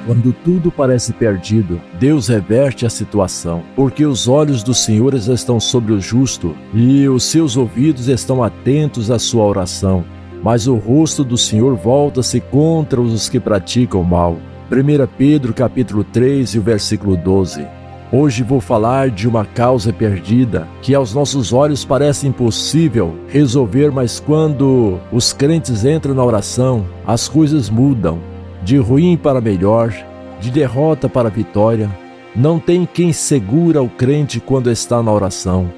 Quando tudo parece perdido, Deus reverte a situação, porque os olhos do Senhor estão sobre o justo e os seus ouvidos estão atentos à sua oração. Mas o rosto do Senhor volta-se contra os que praticam mal. 1 Pedro capítulo 3 e o versículo 12. Hoje vou falar de uma causa perdida, que aos nossos olhos parece impossível resolver, mas quando os crentes entram na oração, as coisas mudam. De ruim para melhor, de derrota para vitória. Não tem quem segura o crente quando está na oração.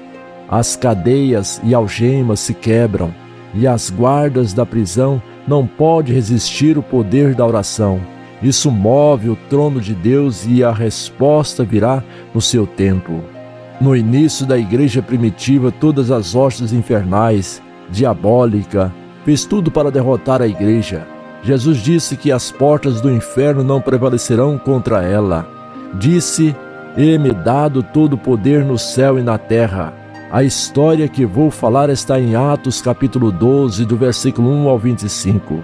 As cadeias e algemas se quebram, e as guardas da prisão não podem resistir o poder da oração. Isso move o trono de Deus e a resposta virá no seu tempo. No início da igreja primitiva, todas as hostes infernais, diabólica, fez tudo para derrotar a igreja. Jesus disse que as portas do inferno não prevalecerão contra ela. Disse: "E-me dado todo o poder no céu e na terra." A história que vou falar está em Atos capítulo 12, do versículo 1 ao 25.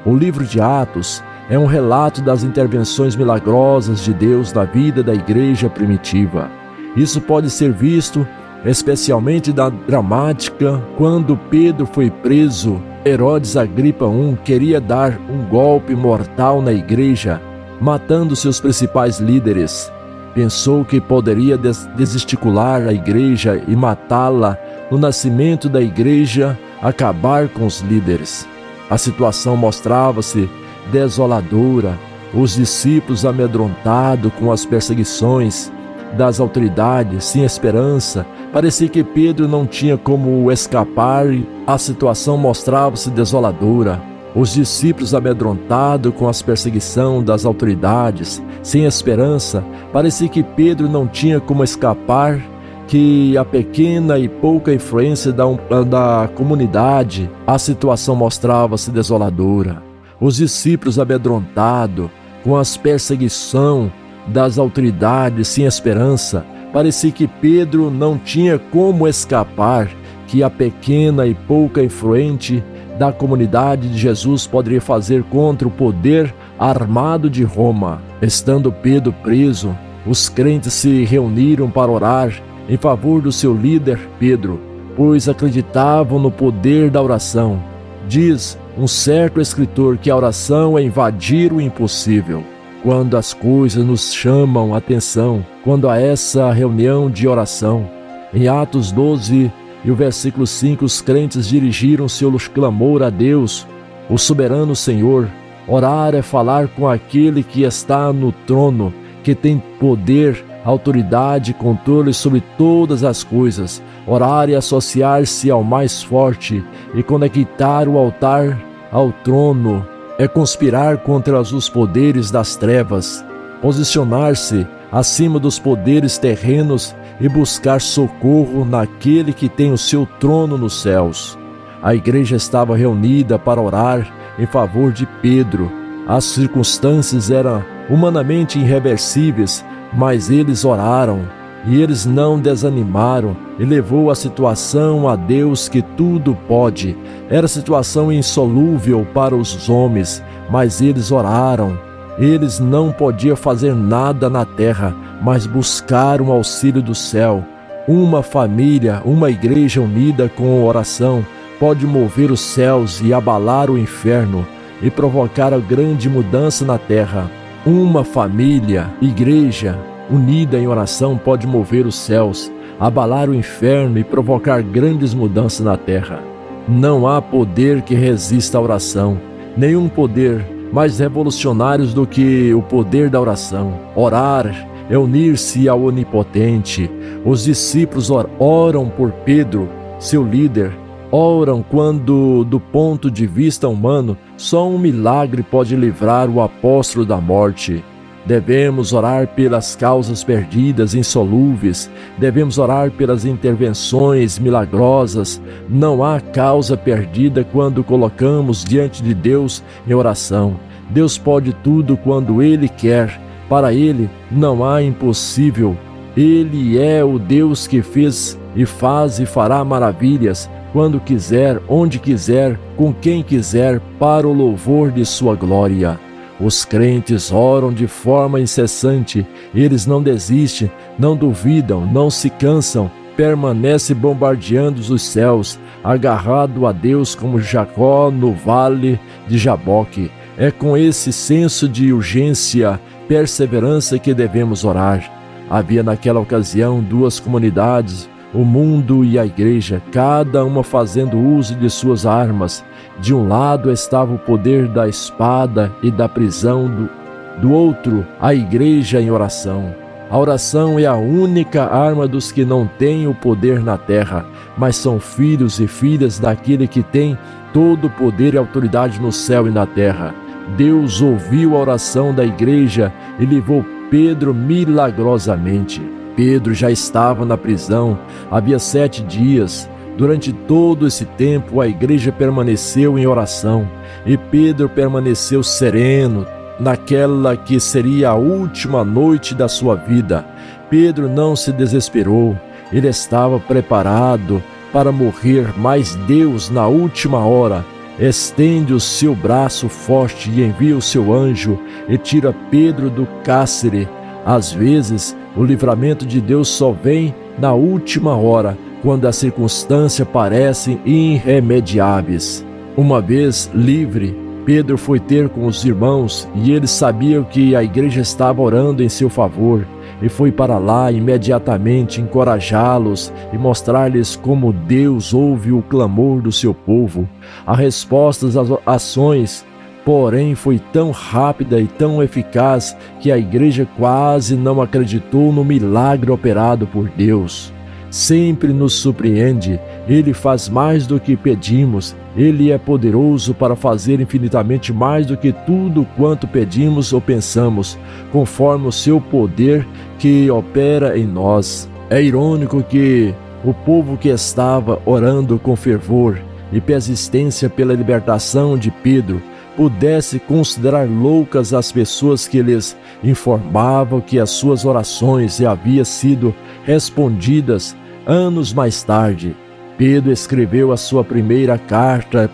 O livro de Atos é um relato das intervenções milagrosas de Deus na vida da igreja primitiva. Isso pode ser visto especialmente na dramática quando Pedro foi preso. Herodes Agripa I queria dar um golpe mortal na igreja, matando seus principais líderes. Pensou que poderia desesticular a igreja e matá-la no nascimento da igreja, acabar com os líderes. A situação mostrava-se desoladora, os discípulos amedrontados com as perseguições das autoridades, sem esperança. Parecia que Pedro não tinha como escapar. A situação mostrava-se desoladora. Os discípulos amedrontados com as perseguições das autoridades, sem esperança. Parecia que Pedro não tinha como escapar, que a pequena e pouca influência da comunidade. A situação mostrava-se desoladora. Os discípulos amedrontados com as perseguições das autoridades, sem esperança. Parecia que Pedro não tinha como escapar, que a pequena e pouca influente da comunidade de Jesus poderia fazer contra o poder armado de Roma. Estando Pedro preso, os crentes se reuniram para orar em favor do seu líder Pedro, pois acreditavam no poder da oração. Diz um certo escritor que a oração é invadir o impossível. Quando as coisas nos chamam a atenção, quando há essa reunião de oração. Em Atos 12 e o versículo 5, os crentes dirigiram seu clamor a Deus, o soberano Senhor. Orar é falar com aquele que está no trono, que tem poder, autoridade e controle sobre todas as coisas. Orar é associar-se ao mais forte e conectar o altar ao trono. É conspirar contra os poderes das trevas, posicionar-se acima dos poderes terrenos e buscar socorro naquele que tem o seu trono nos céus. A igreja estava reunida para orar em favor de Pedro. As circunstâncias eram humanamente irreversíveis, mas eles oraram. E eles não desanimaram e levou a situação a Deus, que tudo pode. Era situação insolúvel para os homens, mas eles oraram. Eles não podiam fazer nada na terra, mas buscaram o auxílio do céu. Uma família, uma igreja unida com oração pode mover os céus e abalar o inferno e provocar a grande mudança na terra. Uma família, igreja unida em oração pode mover os céus, abalar o inferno e provocar grandes mudanças na terra. Não há poder que resista à oração, nenhum poder mais revolucionário do que o poder da oração. Orar é unir-se ao Onipotente. Os discípulos oram por Pedro, seu líder. Oram quando, do ponto de vista humano, só um milagre pode livrar o apóstolo da morte. Devemos orar pelas causas perdidas, insolúveis. Devemos orar pelas intervenções milagrosas. Não há causa perdida quando colocamos diante de Deus em oração. Deus pode tudo quando Ele quer. Para Ele não há impossível. Ele é o Deus que fez e faz e fará maravilhas, quando quiser, onde quiser, com quem quiser, para o louvor de sua glória. Os crentes oram de forma incessante, eles não desistem, não duvidam, não se cansam, permanecem bombardeando os céus, agarrado a Deus como Jacó no vale de Jaboque. É com esse senso de urgência, perseverança que devemos orar. Havia naquela ocasião duas comunidades, o mundo e a igreja, cada uma fazendo uso de suas armas. De um lado estava o poder da espada e da prisão, do outro, a igreja em oração. A oração é a única arma dos que não têm o poder na terra, mas são filhos e filhas daquele que tem todo o poder e autoridade no céu e na terra. Deus ouviu a oração da igreja e livrou Pedro milagrosamente. Pedro já estava na prisão havia 7 dias. Durante todo esse tempo, a igreja permaneceu em oração e Pedro permaneceu sereno naquela que seria a última noite da sua vida. Pedro não se desesperou, ele estava preparado para morrer, mas Deus, na última hora, estende o seu braço forte e envia o seu anjo e tira Pedro do cárcere. Às vezes, o livramento de Deus só vem na última hora, quando as circunstâncias parecem irremediáveis. Uma vez livre, Pedro foi ter com os irmãos e eles sabiam que a igreja estava orando em seu favor e foi para lá imediatamente encorajá-los e mostrar-lhes como Deus ouve o clamor do seu povo. A resposta às ações, porém, foi tão rápida e tão eficaz que a igreja quase não acreditou no milagre operado por Deus. Sempre nos surpreende, Ele faz mais do que pedimos, Ele é poderoso para fazer infinitamente mais do que tudo quanto pedimos ou pensamos, conforme o seu poder que opera em nós. É irônico que o povo que estava orando com fervor e persistência pela libertação de Pedro pudesse considerar loucas as pessoas que lhes informavam que as suas orações haviam sido respondidas anos mais tarde. Pedro escreveu a sua primeira carta,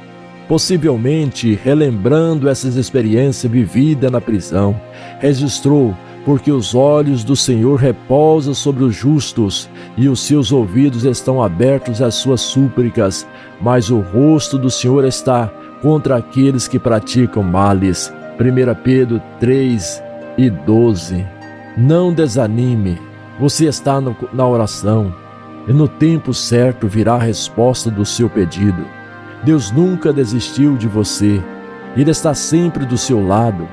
possivelmente relembrando essas experiências vividas na prisão. Registrou: porque os olhos do Senhor repousam sobre os justos e os seus ouvidos estão abertos às suas súplicas, mas o rosto do Senhor está contra aqueles que praticam males. 1 Pedro 3:12. Não desanime, você está na oração e no tempo certo virá a resposta do seu pedido. Deus nunca desistiu de você, Ele está sempre do seu lado.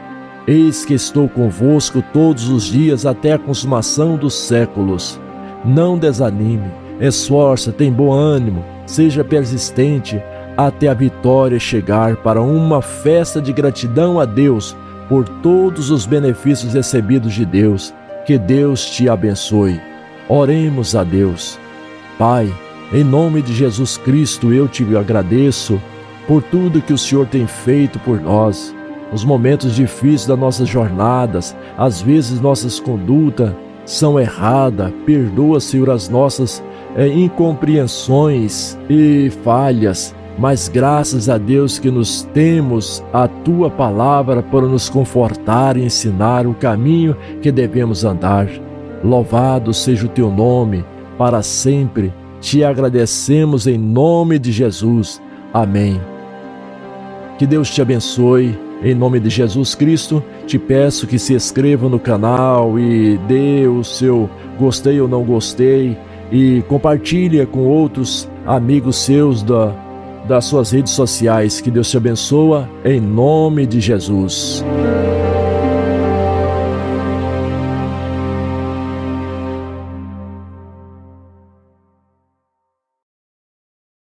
Eis que estou convosco todos os dias até a consumação dos séculos. Não desanime, esforça, tem bom ânimo, seja persistente, até a vitória chegar, para uma festa de gratidão a Deus por todos os benefícios recebidos de Deus. Que Deus te abençoe. Oremos a Deus. Pai, em nome de Jesus Cristo, eu te agradeço por tudo que o Senhor tem feito por nós. Os momentos difíceis das nossas jornadas, às vezes nossas condutas são erradas. Perdoa, Senhor, as nossas incompreensões e falhas. Mas graças a Deus que nos temos a Tua palavra para nos confortar e ensinar o caminho que devemos andar. Louvado seja o Teu nome, para sempre. Te agradecemos em nome de Jesus. Amém. Que Deus te abençoe. Em nome de Jesus Cristo, te peço que se inscreva no canal e dê o seu gostei ou não gostei e compartilhe com outros amigos seus das suas redes sociais. Que Deus te abençoe em nome de Jesus.